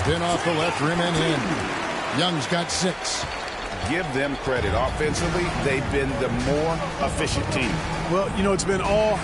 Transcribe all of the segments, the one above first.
in off the left rim and in. Young's got 6. Give them credit. Offensively, they've been the more efficient team. Well, you know, it's been all...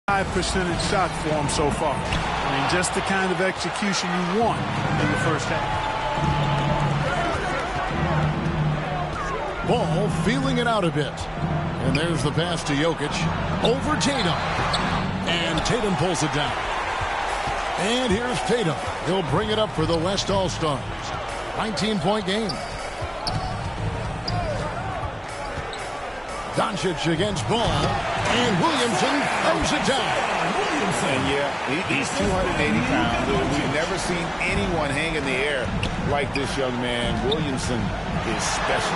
High percentage shot for him so far. I mean, just the kind of execution you want in the first half. Ball feeling it out a bit. And there's the pass to Jokic. Over Tatum. And Tatum pulls it down. And here's Tatum. He'll bring it up for the West All-Stars. 19-point game. Doncic against Ball. And Williamson throws it down. And yeah, he's 280 pounds. We've never seen anyone hang in the air like this young man. Williamson is special.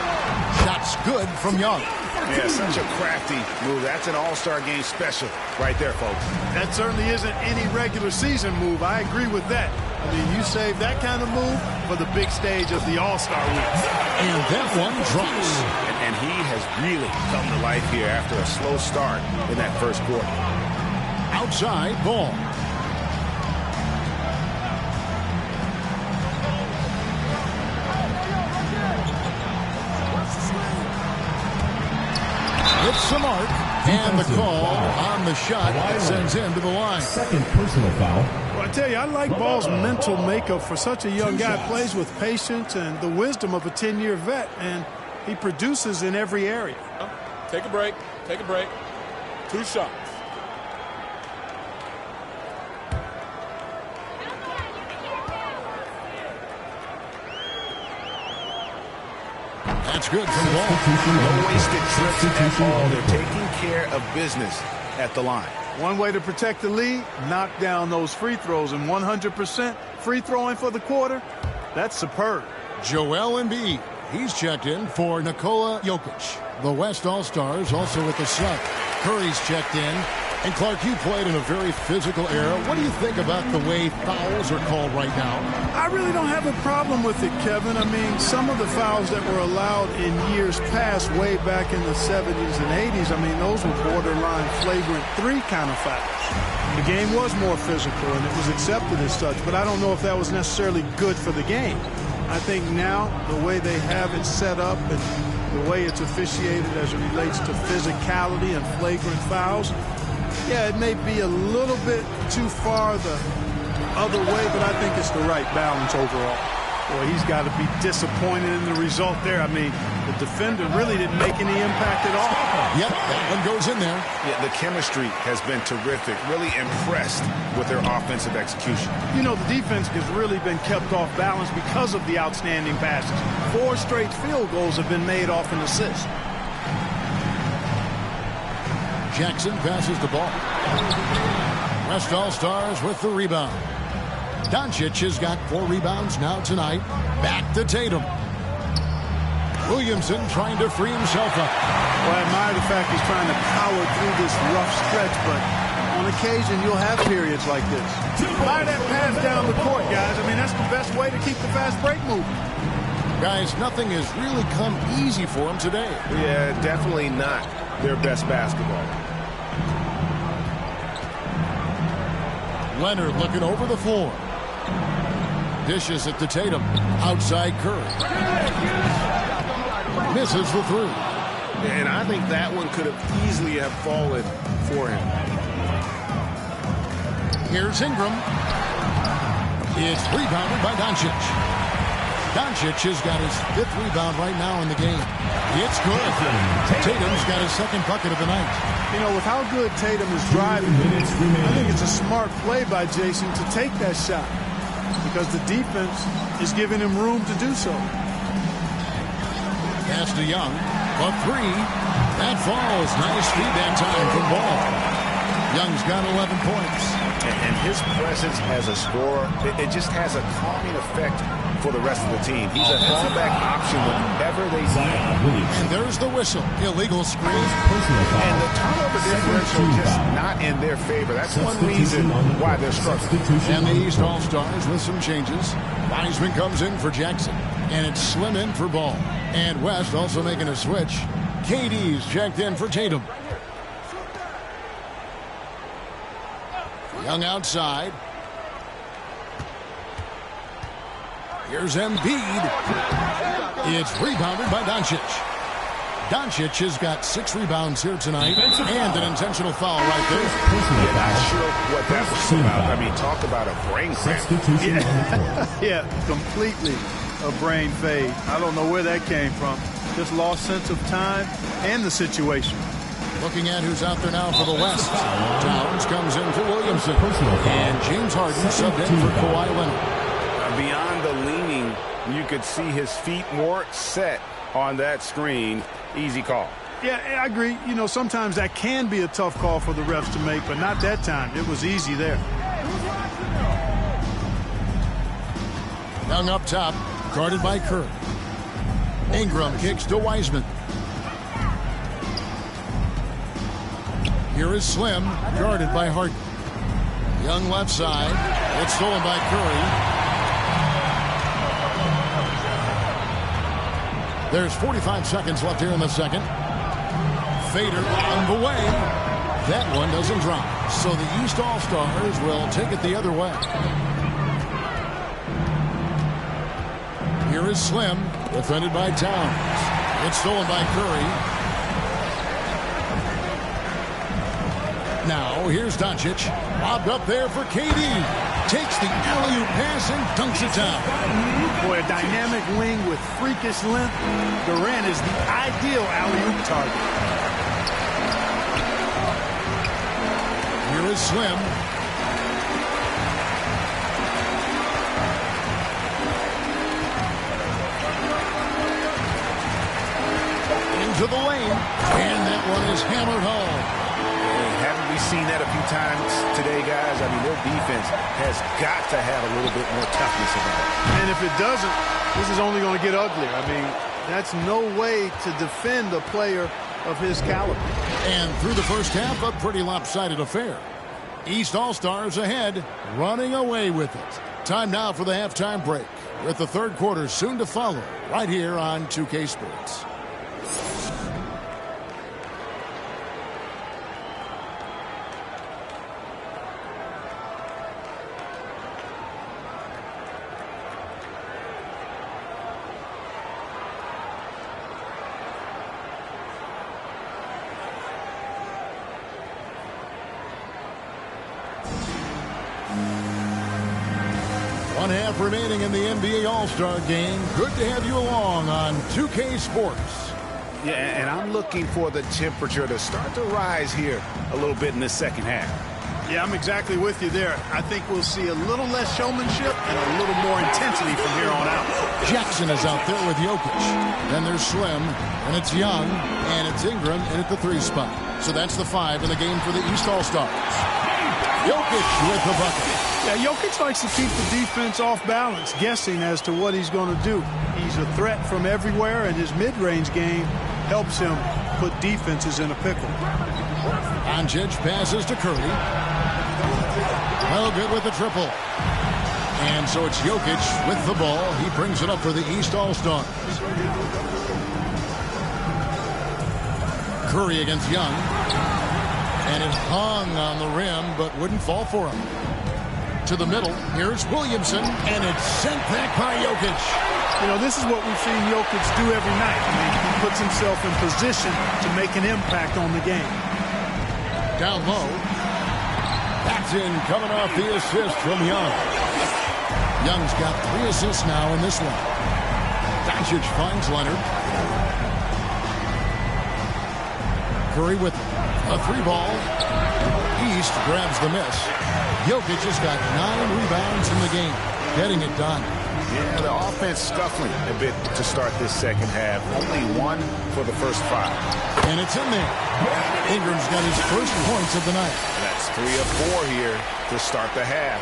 Shots good from Young. Yeah, such a crafty move. That's an all-star game special right there, folks. That certainly isn't any regular season move. I agree with that. I mean, you save that kind of move for the big stage of the All-Star week. And that one drops. And he has really come to life here after a slow start in that first quarter. Outside Ball. It's the mark, and the call on the shot that sends him to the line. Second personal foul. Well, I tell you, I like Ball's mental makeup for such a young guy. Plays with patience and the wisdom of a 10-year vet, and he produces in every area. Take a break. Take a break. 2 shots. That's good from Ball. No wasted trips at all. They're taking care of business at the line. One way to protect the lead, knock down those free throws, and 100% free throwing for the quarter, that's superb. Joel Embiid. He's checked in for Nikola Jokic. The West All-Stars also with the sub. Curry's checked in And Clark, you played in a very physical era. What do you think about the way fouls are called right now? I really don't have a problem with it, Kevin. I mean, some of the fouls that were allowed in years past, way back in the 70s and 80s, I mean, those were borderline flagrant 3 kind of fouls. The game was more physical, and it was accepted as such, but I don't know if that was necessarily good for the game. I think now, the way they have it set up and the way it's officiated as it relates to physicality and flagrant fouls, yeah, it may be a little bit too far the other way, but I think it's the right balance overall. Boy, he's got to be disappointed in the result there. I mean, the defender really didn't make any impact at all. Yep, that one goes in there. Yeah, the chemistry has been terrific. Really impressed with their offensive execution. You know, the defense has really been kept off balance because of the outstanding passes. 4 straight field goals have been made off an assist. Jackson passes the ball. West All-Stars with the rebound. Doncic has got 4 rebounds now tonight. Back to Tatum. Williamson trying to free himself up. Well, I admire the fact he's trying to power through this rough stretch, but on occasion you'll have periods like this. Fire that pass down the court, guys. I mean, that's the best way to keep the fast break moving. Guys, nothing has really come easy for him today. Yeah, definitely not their best basketball. Leonard looking over the floor. Dishes it to Tatum. Outside Curry. Misses the 3. And I think that one could have easily have fallen for him. Here's Ingram. It's rebounded by Doncic. Doncic has got his 5th rebound right now in the game. It's good. Tatum's got his 2nd bucket of the night. You know, with how good Tatum is driving, I think it's a smart play by Jason to take that shot because the defense is giving him room to do so. Pass to Young. A 3. That falls. Nice feed that time from Ball. Young's got 11 points. And his presence as a scorer, it just has a calming effect for the rest of the team. He's a fallback option whenever they need him. And there's the whistle. Illegal screen. And the turnover differential just not in their favor. That's one reason why they're struggling. And the East All-Stars with some changes. Wiseman comes in for Jackson. And it's Slim in for Ball. And West also making a switch. KD's checked in for Tatum. Young outside. Here's Embiid. It's rebounded by Doncic. Doncic has got 6 rebounds here tonight and an intentional foul right there. Yeah, not sure what that was about. I mean, talk about a brain cramp. Yeah, completely a brain fade. I don't know where that came from. Just lost sense of time and the situation. Looking at who's out there now for the West. Towns comes in for Williamson. And James Harden subbed in for Kawhi Leonard. Beyond the leaning, you could see his feet more set on that screen. Easy call. Yeah, I agree. You know, sometimes that can be a tough call for the refs to make, but not that time. It was easy there. Young up top, guarded by Curry. Ingram kicks to Wiseman. Here is Slim, guarded by Harden. Young left side. It's stolen by Curry. There's 45 seconds left here in the second. Fader on the way. That one doesn't drop. So the East All-Stars will take it the other way. Here is Slim, defended by Towns. It's stolen by Curry. Now, here's Doncic. Lobbed up there for KD. Takes the alley-oop pass and dunks it down. Boy, a dynamic wing with freakish length. Durant is the ideal alley-oop target. Here is Slim. Into the lane. And that one is hammered home. Haven't we seen that a few times today, guys? I mean, their defense has got to have a little bit more toughness about it. And if it doesn't, this is only going to get uglier. I mean, that's no way to defend a player of his caliber. And through the first half, a pretty lopsided affair. East All-Stars ahead, running away with it. Time now for the halftime break, with the third quarter soon to follow, right here on 2K Sports. One half remaining in the NBA All-Star game. Good to have you along on 2K Sports. Yeah, and I'm looking for the temperature to start to rise here a little bit in the second half. Yeah, I'm exactly with you there. I think we'll see a little less showmanship and a little more intensity from here on out. Jackson is out there with Jokic. Then there's Slim, and it's Young, and it's Ingram in at the 3 spot. So that's the 5 in the game for the East All-Stars. Jokic with the bucket. Yeah, Jokic likes to keep the defense off balance, guessing as to what he's going to do. He's a threat from everywhere, and his mid-range game helps him put defenses in a pickle. Doncic passes to Curry. Well, good with the triple. And so it's Jokic with the ball. He brings it up for the East All-Stars. Curry against Young. And it hung on the rim, but wouldn't fall for him. To the middle, here's Williamson, and it's sent back by Jokic. You know, this is what we've seen Jokic do every night. I mean, he puts himself in position to make an impact on the game. Down low. That's in, coming off the assist from Young. Young's got 3 assists now in this one. Doncic finds Leonard. Curry with a 3-ball. East grabs the miss. Jokic has got 9 rebounds in the game, getting it done. Yeah, the offense scuffling a bit to start this second half. Only 1 for the first 5. And it's in there. Ingram's got his first points of the night. That's 3 of 4 here to start the half.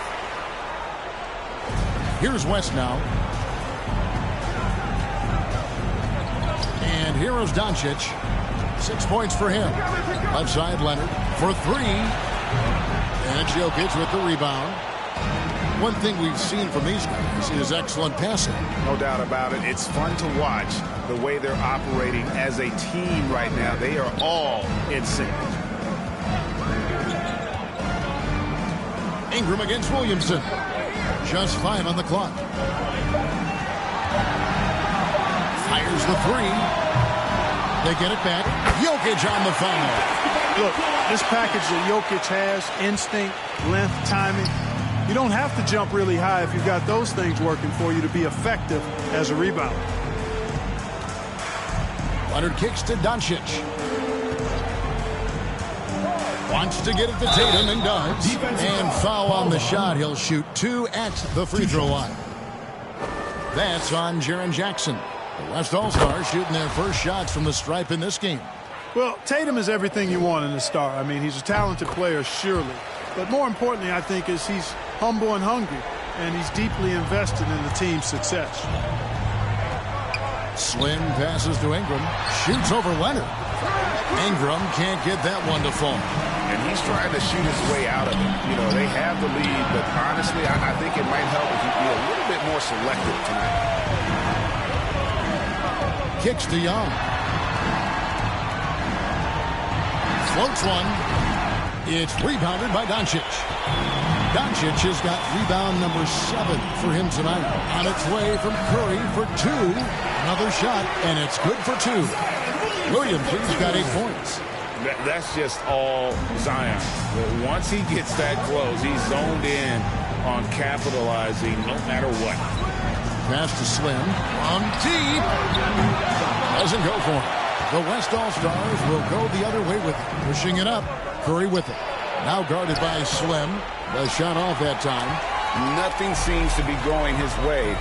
Here's West now. And here is Doncic. 6 points for him. Left side, Leonard for 3. And it's Jokic with the rebound. One thing we've seen from these guys is excellent passing. No doubt about it. It's fun to watch the way they're operating as a team right now. They are all in sync. Ingram against Williamson. Just 5 on the clock. Fires the 3. They get it back. Jokic on the foul. Look, this package that Jokic has, instinct, length, timing, you don't have to jump really high if you've got those things working for you to be effective as a rebounder. Leonard kicks to Doncic. Wants to get it to Tatum and does. And foul on the shot. He'll shoot 2 at the free throw line. That's on Jaren Jackson. The West All-Stars shooting their first shots from the stripe in this game. Well, Tatum is everything you want in a star. I mean, he's a talented player, surely. But more importantly, I think, is he's humble and hungry, and he's deeply invested in the team's success. Slim passes to Ingram. Shoots over Leonard. Ingram can't get that one to fall. And he's trying to shoot his way out of it. You know, they have the lead, but honestly, I think it might help if he be a little bit more selective tonight. Kicks to Young. Floats one. It's rebounded by Doncic. Doncic has got rebound number 7 for him tonight. On its way from Curry for 2. Another shot, and it's good for 2. Williamson's got 8 points. That's just all Zion. Once he gets that close, he's zoned in on capitalizing no matter what. Pass to Slim. On deep. Doesn't go for him. The West All-Stars will go the other way with it. Pushing it up. Curry with it. Now guarded by Slim. The shot off that time. Nothing seems to be going his way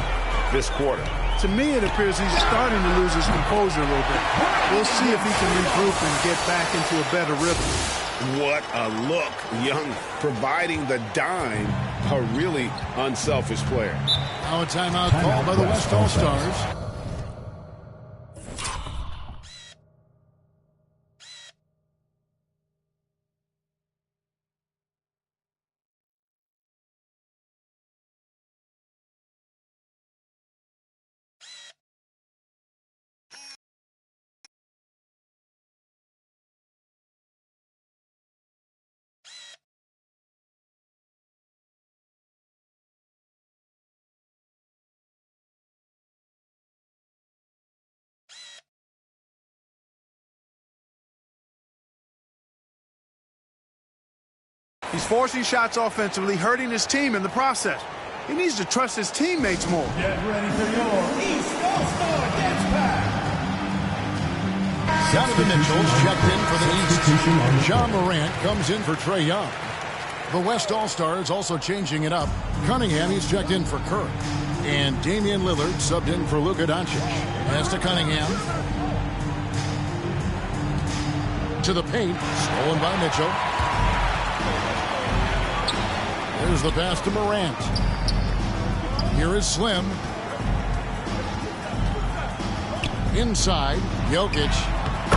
this quarter. To me, it appears he's starting to lose his composure a little bit. We'll see if he can regroup and get back into a better rhythm. What a look. Young providing the dime. A really unselfish player. Now a timeout called by the West All-Stars. He's forcing shots offensively, hurting his team in the process. He needs to trust his teammates more. Get ready for your East All-Star Dance Pack. Donovan Mitchell's checked in for the East. John Morant comes in for Trae Young. The West All-Star is also changing it up. Cunningham, he's checked in for Kerr. And Damian Lillard subbed in for Luka Doncic. As to Cunningham. To the paint. Stolen by Mitchell. There's the pass to Morant. Here is Slim. Inside. Jokic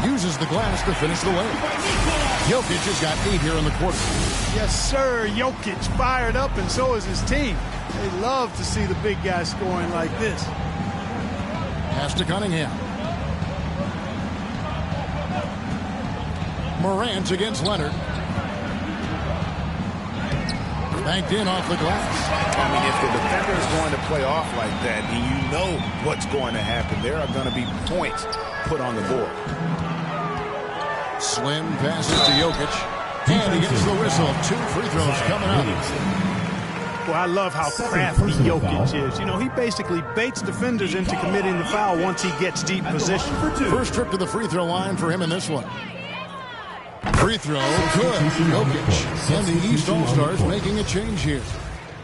uses the glass to finish the layup. Jokic has got 8 here in the quarter. Yes, sir. Jokic fired up, and so is his team. They love to see the big guy scoring like this. Pass to Cunningham. Morant against Leonard. Banked in off the glass. I mean, if the defender is going to play off like that, and you know what's going to happen, there are going to be points put on the board. Slim passes to Jokic. And he gets the whistle. 2 free throws coming up. Well, I love how crafty Jokic is. You know, he basically baits defenders into committing the foul once he gets deep position. First trip to the free throw line for him in this one. Free throw, good. Jokic. And the East All-Stars making a change here.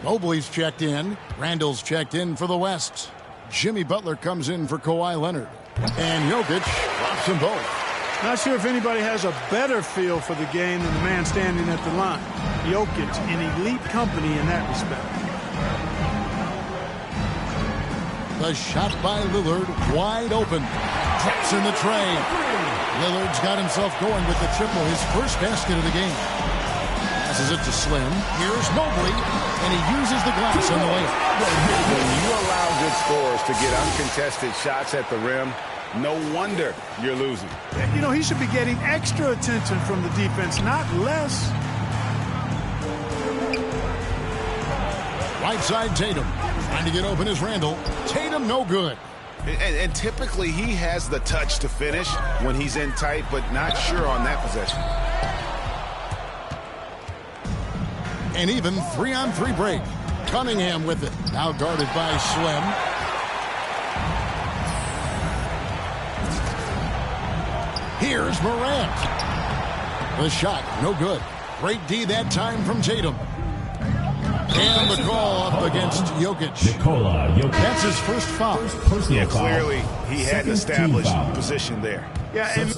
Mobley's checked in. Randall's checked in for the West. Jimmy Butler comes in for Kawhi Leonard. And Jokic drops them both. Not sure if anybody has a better feel for the game than the man standing at the line. Jokic in elite company in that respect. The shot by Lillard, wide open. Drops in the tray. Lillard's got himself going with the triple, his first basket of the game. Passes it to Slim. Here's Mobley, and he uses the glass on the layup. When you allow good scorers to get uncontested shots at the rim, no wonder you're losing. You know, he should be getting extra attention from the defense, not less. Right side Tatum. Trying to get open is Randall. Tatum no good. And typically he has the touch to finish when he's in tight, but not sure on that possession. An even 3-on-3 break. Cunningham with it. Now guarded by Slim. Here's Morant. The shot, no good. Great D that time from Tatum. And the call up against Jokic. That's his first foul. Yeah, clearly he had an established position there. Yeah, and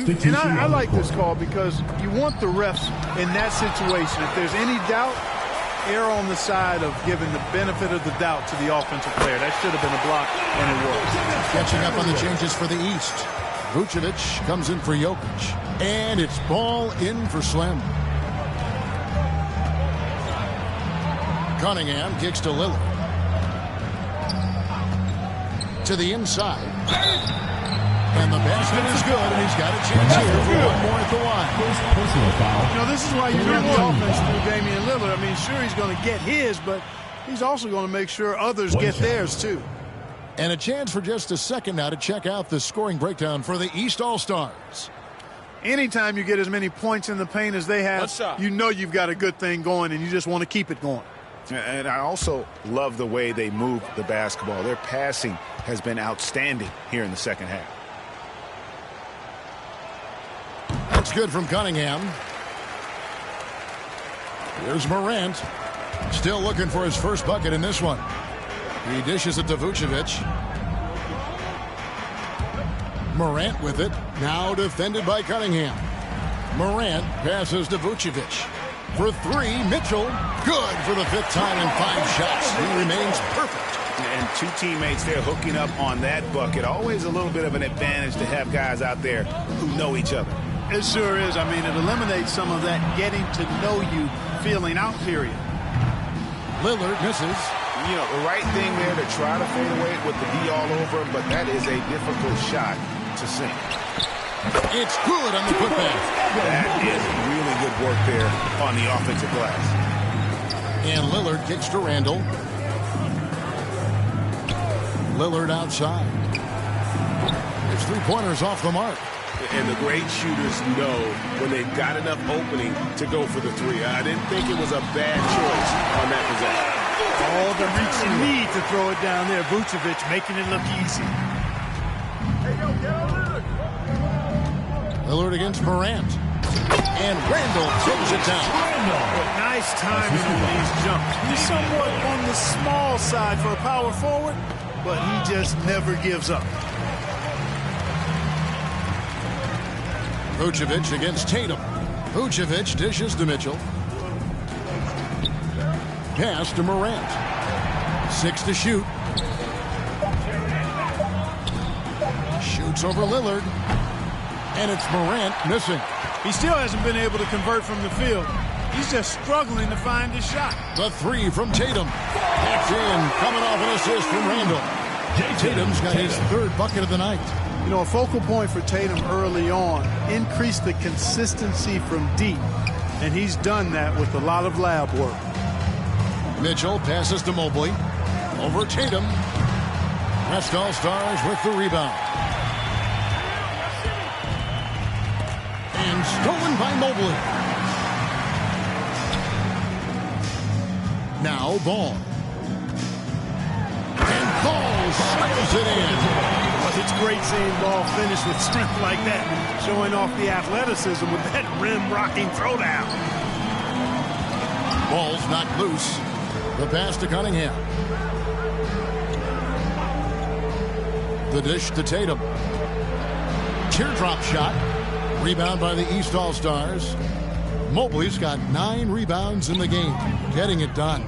And I like this call because you want the refs in that situation. If there's any doubt, err on the side of giving the benefit of the doubt to the offensive player. That should have been a block, and it was. Catching up on the changes for the East. Vucevic comes in for Jokic. And it's ball in for Slim. Cunningham kicks to Lillard. To the inside. And the basket is good, and he's got a chance here for one more at the line. You know, this is why you run the offense through Damian Lillard. I mean, sure, he's going to get his, but he's also going to make sure others get theirs, too. And a chance for just a second now to check out the scoring breakdown for the East All-Stars. Anytime you get as many points in the paint as they have, you know you've got a good thing going, and you just want to keep it going. And I also love the way they move the basketball. Their passing has been outstanding here in the second half. That's good from Cunningham. Here's Morant. Still looking for his first bucket in this one. He dishes it to Vucevic. Morant with it. Now defended by Cunningham. Morant passes to Vucevic. For three, Mitchell. Good for the fifth time in 5 shots. He remains perfect. And two teammates there hooking up on that bucket. Always a little bit of an advantage to have guys out there who know each other. It sure is. I mean, it eliminates some of that getting to know you feeling out period. Lillard misses. You know, the right thing there to try to fade away with the D all over, but that is a difficult shot to sink. It's good on the putback. That is really good work there on the offensive glass. And Lillard kicks to Randall. Lillard outside. His three-pointers off the mark. And the great shooters know when they've got enough opening to go for the three. I didn't think it was a bad choice on that possession. All the reach you need to throw it down there. Vucevic making it look easy. Lillard against Morant. And Randall throws it down. Nice timing on these jumps. He's somewhat on the small side for a power forward, but he just never gives up. Vucevic against Tatum. Vucevic dishes to Mitchell. Pass to Morant. 6 to shoot. Shoots over Lillard. And it's Morant missing. He still hasn't been able to convert from the field. He's just struggling to find his shot. The three from Tatum. Back in, coming off an assist from Randall. Tatum's got his third bucket of the night. You know, a focal point for Tatum early on, increase the consistency from deep. And he's done that with a lot of lab work. Mitchell passes to Mobley. Over Tatum. West All-Stars with the rebound. And stolen by Mobley. Now Ball. And Ball slams it in. It's great seeing Ball finish with strength like that, showing off the athleticism with that rim-rocking throwdown. Ball's knocked loose. The pass to Cunningham. The dish to Tatum. Teardrop shot. Rebound by the East All-Stars. Mobley's got 9 rebounds in the game. Getting it done.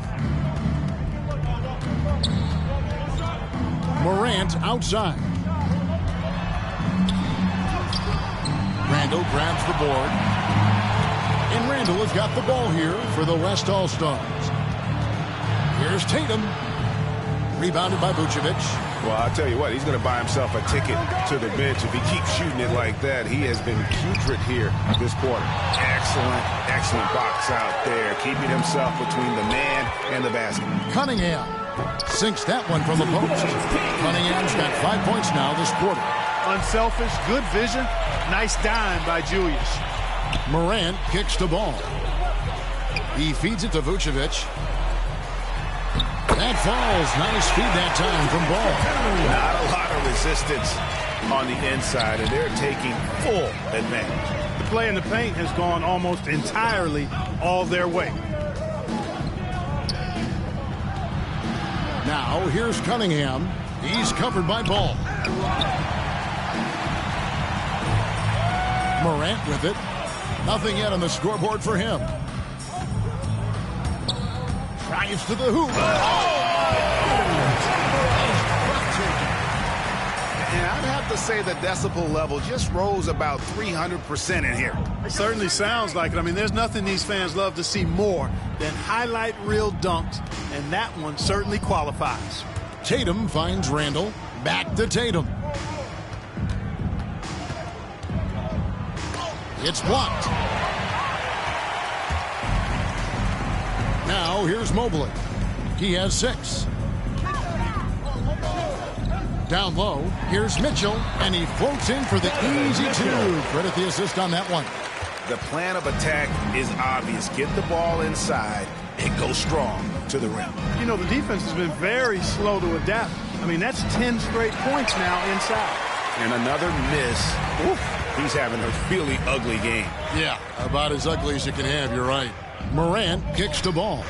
Morant outside. Randall grabs the board. And Randall has got the ball here for the West All-Stars. Here's Tatum. Rebounded by Vucevic. Well, I'll tell you what, he's going to buy himself a ticket to the bench. If he keeps shooting it like that, he has been putrid here this quarter. Excellent box out there, keeping himself between the man and the basket. Cunningham sinks that one from the post. Cunningham's got 5 points now this quarter. Unselfish, good vision. Nice dime by Julius. Morant kicks the ball. He feeds it to Vucevic. That falls. Nice feed that time from Ball. Not a lot of resistance on the inside, and they're taking full advantage. The play in the paint has gone almost entirely all their way. Now here's Cunningham. He's covered by Ball. Morant with it. Nothing yet on the scoreboard for him. Drives to the hoop. And I'd have to say the decibel level just rose about 300% in here. It certainly sounds like it. I mean, there's nothing these fans love to see more than highlight reel dunks, and that one certainly qualifies. Tatum finds Randall. Back to Tatum. It's blocked. Now here's Mobley. He has 6. Down low, here's Mitchell, and he floats in for the easy 2. Credit the assist on that one. The plan of attack is obvious. Get the ball inside and go strong to the rim. You know, the defense has been very slow to adapt. I mean, that's 10 straight points now inside. And another miss. Oof, he's having a really ugly game. Yeah, about as ugly as you can have, you're right. Morant kicks the ball.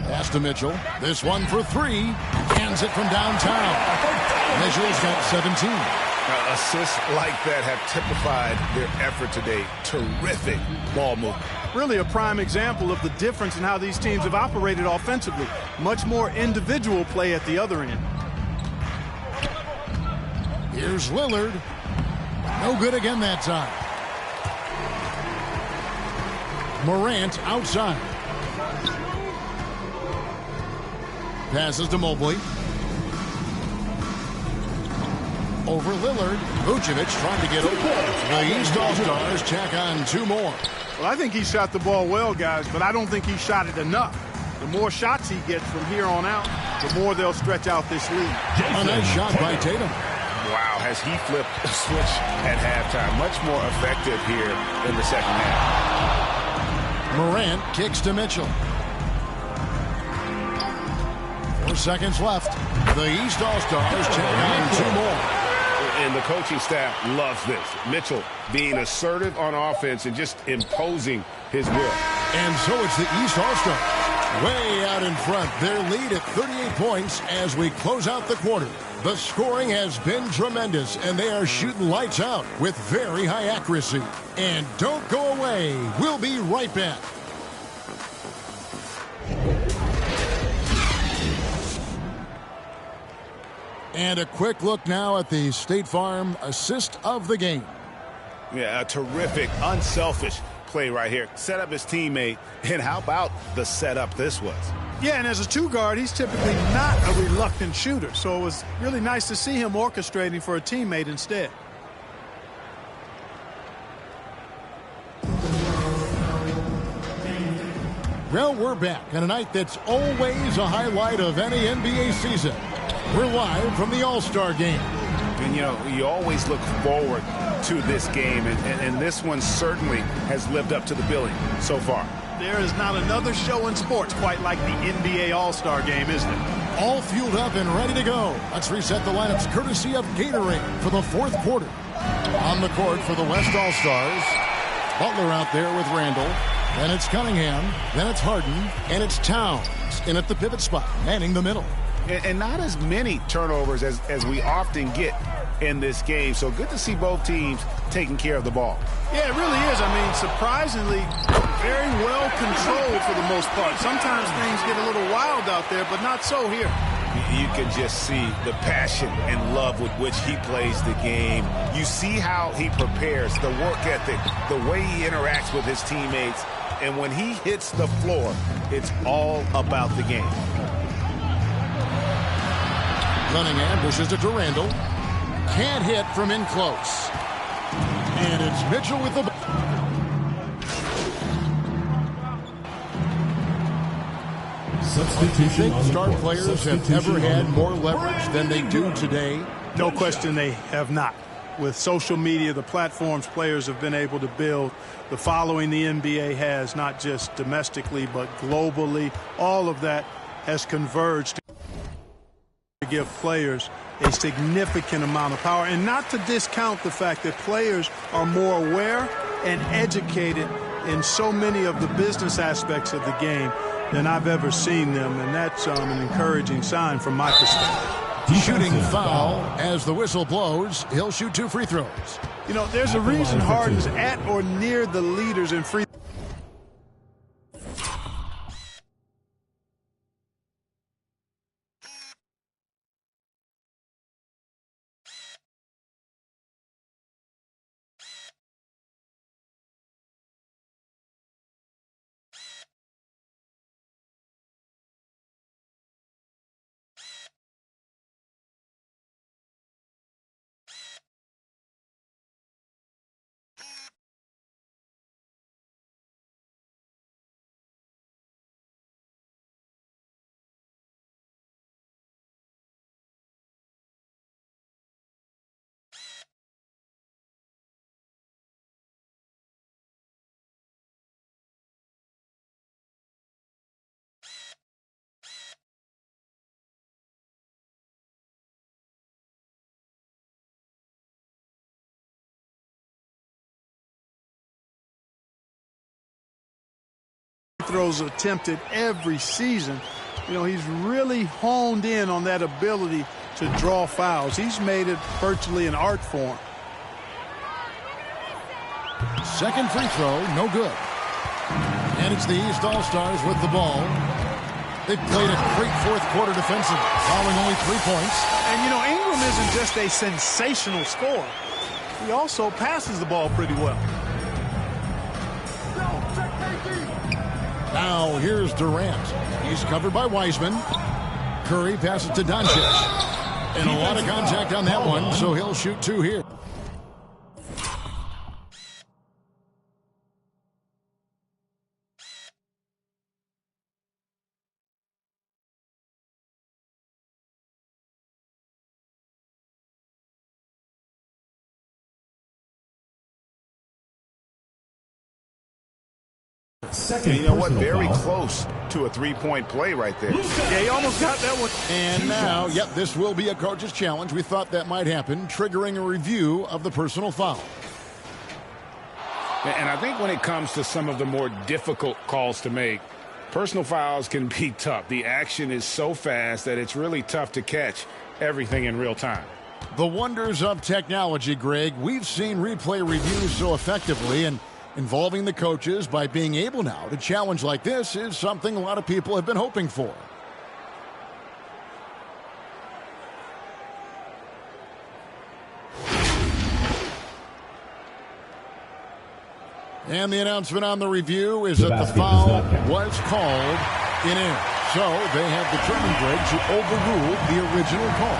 Pass to Mitchell. This one for 3. Hands it from downtown. Mitchell's got 17. Assists like that have typified their effort today. Terrific ball movement. Really a prime example of the difference in how these teams have operated offensively. Much more individual play at the other end. Here's Lillard. No good again that time. Morant outside. Passes to Mobley. Over Lillard. Vucevic trying to get open. The East All-Stars tack on 2 more. Well, I think he shot the ball well, guys, but I don't think he shot it enough. The more shots he gets from here on out, the more they'll stretch out this lead. A nice shot by Tatum. Wow, has he flipped the switch at halftime. Much more effective here in the second half. Morant kicks to Mitchell. 4 seconds left. The East All-Stars tack on 2 more. And the coaching staff loves this. Mitchell being assertive on offense and just imposing his will. And so it's the East All-Stars way out in front. Their lead at 38 points as we close out the quarter. The scoring has been tremendous, and they are shooting lights out with very high accuracy. And don't go away. We'll be right back. And a quick look now at the State Farm assist of the game. Yeah, a terrific, unselfish play right here. Set up his teammate, and how about the setup this was? Yeah, and as a 2 guard, he's typically not a reluctant shooter, so it was really nice to see him orchestrating for a teammate instead. Well, we're back on a night that's always a highlight of any NBA season. We're live from the All-Star game. And, you know, you always look forward to this game, and this one certainly has lived up to the billing so far. There is not another show in sports quite like the NBA All-Star game, is there? All fueled up and ready to go. Let's reset the lineups courtesy of Gatorade for the 4th quarter. On the court for the West All-Stars, Butler out there with Randall. Then it's Cunningham, then it's Harden, and it's Towns in at the pivot spot, manning the middle. And not as many turnovers as we often get in this game. So good to see both teams taking care of the ball. Yeah, it really is. I mean, surprisingly, very well controlled for the most part. Sometimes things get a little wild out there, but not so here. You can just see the passion and love with which he plays the game. You see how he prepares, the work ethic, the way he interacts with his teammates. And when he hits the floor, it's all about the game. Cunningham pushes it to Randall. Can't hit from in close. And it's Mitchell with the ball. Do you think star players have ever had more leverage than they do today? No question they have not. With social media, the platforms players have been able to build, the following the NBA has, not just domestically but globally, all of that has converged to give players a significant amount of power. And not to discount the fact that players are more aware and educated in so many of the business aspects of the game than I've ever seen them, and that's an encouraging sign from my perspective. Shooting foul as the whistle blows. He'll shoot 2 free throws. You know, there's a reason Harden's at or near the leaders in free throws attempted every season. You know, he's really honed in on that ability to draw fouls. He's made it virtually an art form. Second free throw, no good. And it's the East All-Stars with the ball. They've played a great fourth quarter defensively, following only 3 points. And, you know, Ingram isn't just a sensational scorer. He also passes the ball pretty well. Now here's Durant. He's covered by Wiseman. Curry passes to Doncic. And a lot of contact on that one, so he'll shoot 2 here. And you know what? Very close to a three-point play right there. Yeah, he almost got that one. And now, yep, this will be a coach's challenge. We thought that might happen, triggering a review of the personal foul. And I think when it comes to some of the more difficult calls to make, personal fouls can be tough. The action is so fast that it's really tough to catch everything in real time. The wonders of technology, Greg. We've seen replay reviews so effectively, and involving the coaches by being able now to challenge like this is something a lot of people have been hoping for. And the announcement on the review is that the foul was called in air. So they have determined, Greg, to overrule the original call.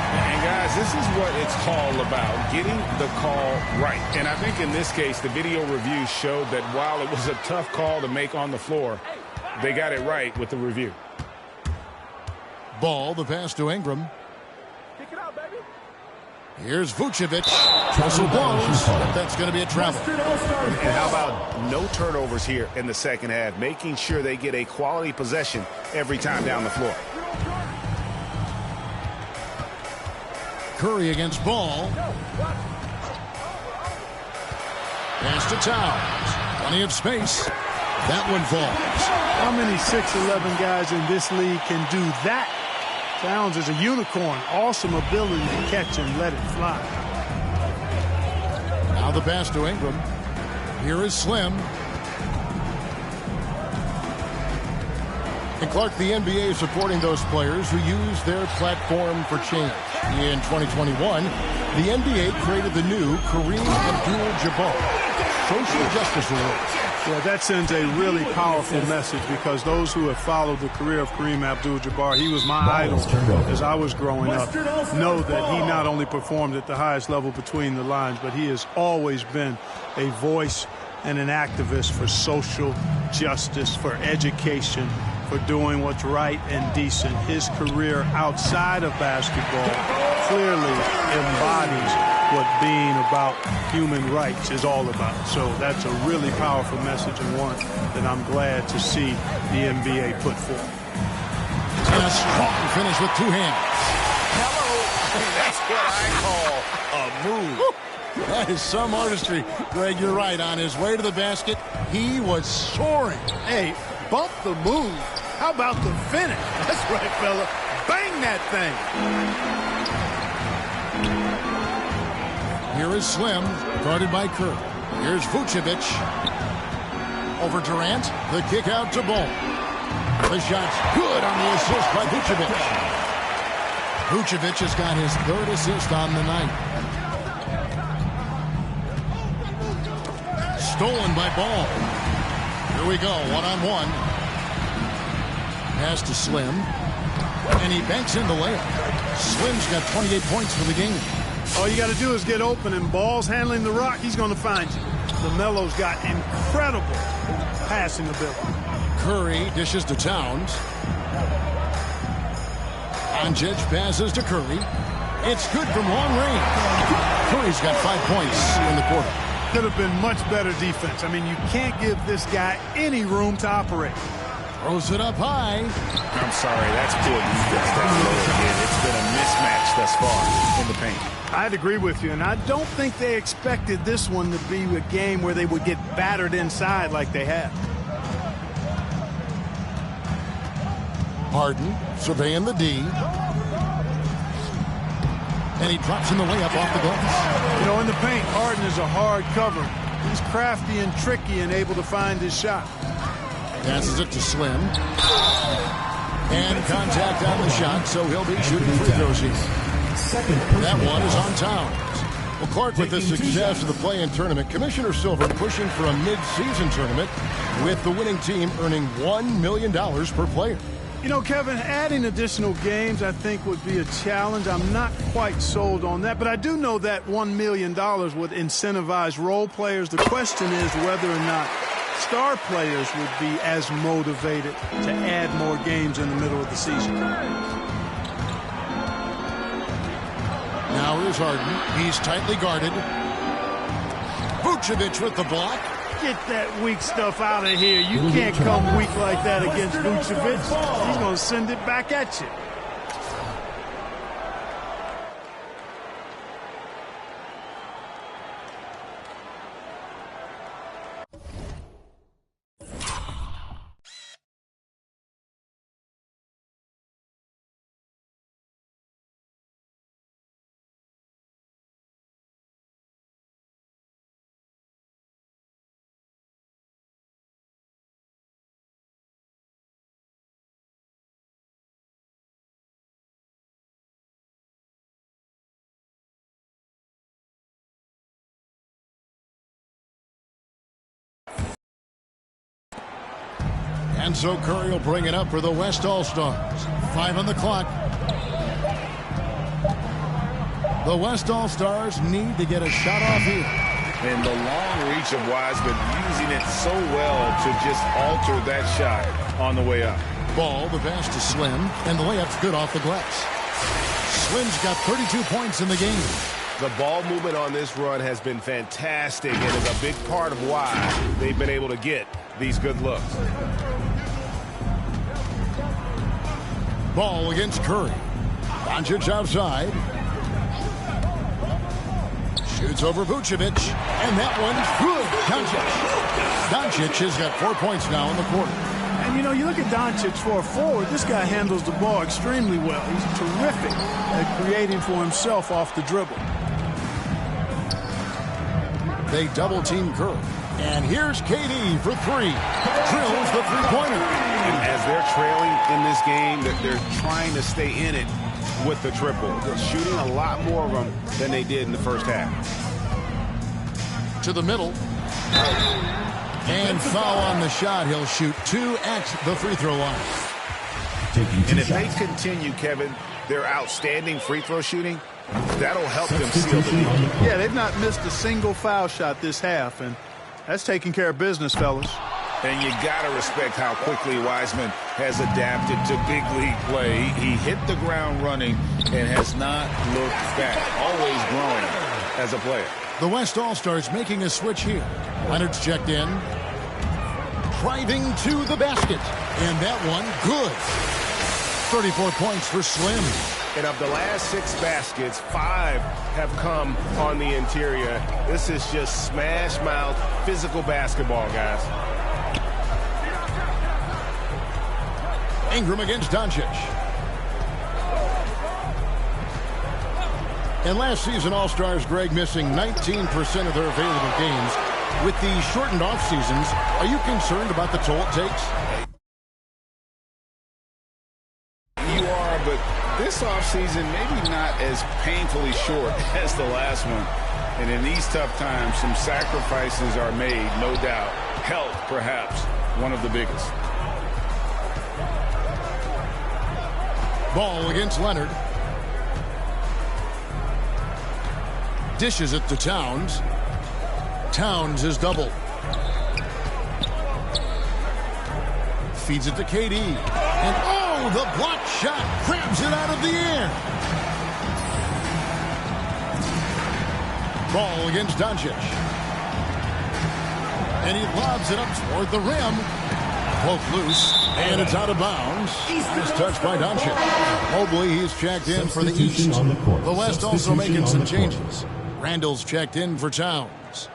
And guys, this is what it's all about, getting the call right. And I think in this case, the video review showed that while it was a tough call to make on the floor, they got it right with the review. Ball, the pass to Ingram. Kick it out, baby. Here's Vucevic. Whistle blows, but that's going to be a travel. And how about no turnovers here in the second half, making sure they get a quality possession every time down the floor. Curry against Ball. Pass to Towns. Plenty of space. That one falls. How many 6'11" guys in this league can do that? Towns is a unicorn. Awesome ability to catch and let it fly. Now the pass to Ingram. Here is Slim. And Clark, the NBA is supporting those players who use their platform for change. In 2021, the NBA created the new Kareem Abdul-Jabbar Social Justice Award. Yeah, that sends a really powerful message because those who have followed the career of Kareem Abdul-Jabbar, he was my idol as I was growing up, know that he not only performed at the highest level between the lines, but he has always been a voice and an activist for social justice, for education, for doing what's right and decent. His career outside of basketball clearly embodies what being about human rights is all about. So that's a really powerful message and one that I'm glad to see the NBA put forth. And a strong finish with 2 hands. Hello. That's what I call a move. That is some artistry. Greg, you're right. On his way to the basket, he was soaring. Hey, bump the move. How about the finish? That's right, fella. Bang that thing. Here is Slim, guarded by Kerr. Here's Vucevic. Over Durant. The kick out to Ball. The shot's good on the assist by Vucevic. Vucevic has got his third assist on the night. Stolen by Ball. Here we go, one-on-one. Pass to Slim. And he banks in the layup. Slim's got 28 points for the game. All you got to do is get open, and Ball's handling the rock. He's going to find you. LaMelo's got incredible passing ability. Curry dishes to Towns. Doncic passes to Curry. It's good from long range. Curry's got 5 points in the quarter. Could have been much better defense. I mean, you can't give this guy any room to operate. Throws it up high. I'm sorry, that's poor defense. It's been a mismatch thus far in the paint. I'd agree with you, and I don't think they expected this one to be a game where they would get battered inside like they have. Harden surveying the D. And he drops in the layup off the glass. You know, in the paint, Harden is a hard cover. He's crafty and tricky and able to find his shot. Passes it to Slim. And contact on the shot, so he'll be shooting free throws here. That one is on Towns. Well, Clark, with the success of the play-in tournament, Commissioner Silver pushing for a mid-season tournament with the winning team earning $1 million per player. You know, Kevin, adding additional games I think would be a challenge. I'm not quite sold on that, but I do know that $1 million would incentivize role players. The question is whether or not star players would be as motivated to add more games in the middle of the season. Now here's Harden. He's tightly guarded. Vucevic with the block. Get that weak stuff out of here. You can't come weak like that against Vucevic. He's going to send it back at you. And so Curry will bring it up for the West All-Stars. 5 on the clock. The West All-Stars need to get a shot off here. And the long reach of Wiseman using it so well to just alter that shot on the way up. Ball, the pass to Slim, and the layup's good off the glass. Slim's got 32 points in the game. The ball movement on this run has been fantastic and is a big part of why they've been able to get these good looks. Ball against Curry. Doncic outside. Shoots over Vucevic. And that one's good. Doncic has got 4 points now in the quarter. And, you know, you look at Doncic for a forward. This guy handles the ball extremely well. He's terrific at creating for himself off the dribble. They double-team Curry. And here's KD for three. Drills the three-pointer. And as they're trailing in this game, they're trying to stay in it with the triple. They're shooting a lot more of them than they did in the first half. To the middle. And foul on the shot. He'll shoot 2 at the free throw line. And if they continue, Kevin, their outstanding free throw shooting, that'll help them seal the lead. Yeah, they've not missed a single foul shot this half, and that's taking care of business, fellas. And you got to respect how quickly Wiseman has adapted to big league play. He hit the ground running and has not looked back, always growing as a player. The West All-Stars making a switch here. Leonard's checked in. Driving to the basket. And that one, good. 34 points for Slim. And of the last 6 baskets, 5 have come on the interior. This is just smash mouth, physical basketball, guys. Ingram against Doncic. And last season, All-Stars, Greg, missing 19% of their available games. With the shortened off seasons, are you concerned about the toll it takes? You are, but this offseason maybe not as painfully short as the last one. And in these tough times, some sacrifices are made, no doubt. Health, perhaps, one of the biggest. Ball against Leonard. Dishes it to Towns. Towns is doubled. Feeds it to KD. And oh, the block shot grabs it out of the air. Ball against Doncic. And he lobs it up toward the rim. Poke loose, and it's out of bounds. Nice touch by Doncic. Mobley, he's checked in for the East. The West also making some changes. Randall's checked in for Towns.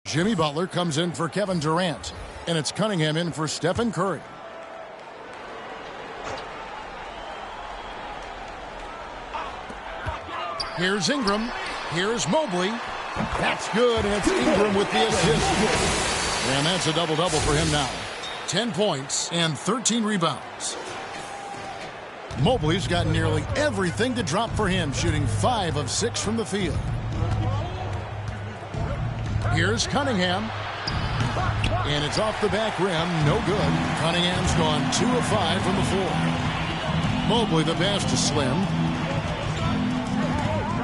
Jimmy Butler comes in for Kevin Durant. And it's Cunningham in for Stephen Curry. Here's Ingram. Here's Mobley. That's good, and it's Ingram with the assist. And that's a double-double for him now. 10 points and 13 rebounds. Mobley's got nearly everything to drop for him, shooting 5 of 6 from the field. Here's Cunningham. And it's off the back rim. No good. Cunningham's gone 2 of 5 from the floor. Mobley the pass to Slim.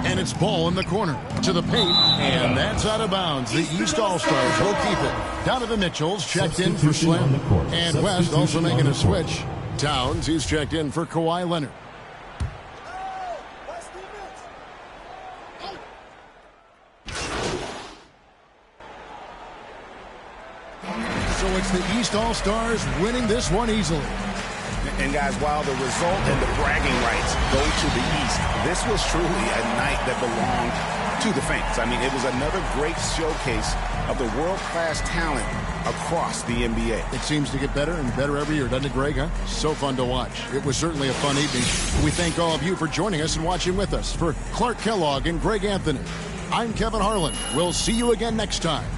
And it's Ball in the corner to the paint. And that's out of bounds. The East All-Stars will keep it. Donovan Mitchell's checked in for Slim. And West also making a switch. Towns, he's checked in for Kawhi Leonard. So it's the East All-Stars winning this one easily. And guys, while the result and the bragging rights go to the East, this was truly a night that belonged to the fans. I mean, it was another great showcase of the world-class talent across the NBA. It seems to get better and better every year, doesn't it, Greg? Huh? So fun to watch. It was certainly a fun evening. We thank all of you for joining us and watching with us. For Clark Kellogg and Greg Anthony, I'm Kevin Harlan. We'll see you again next time.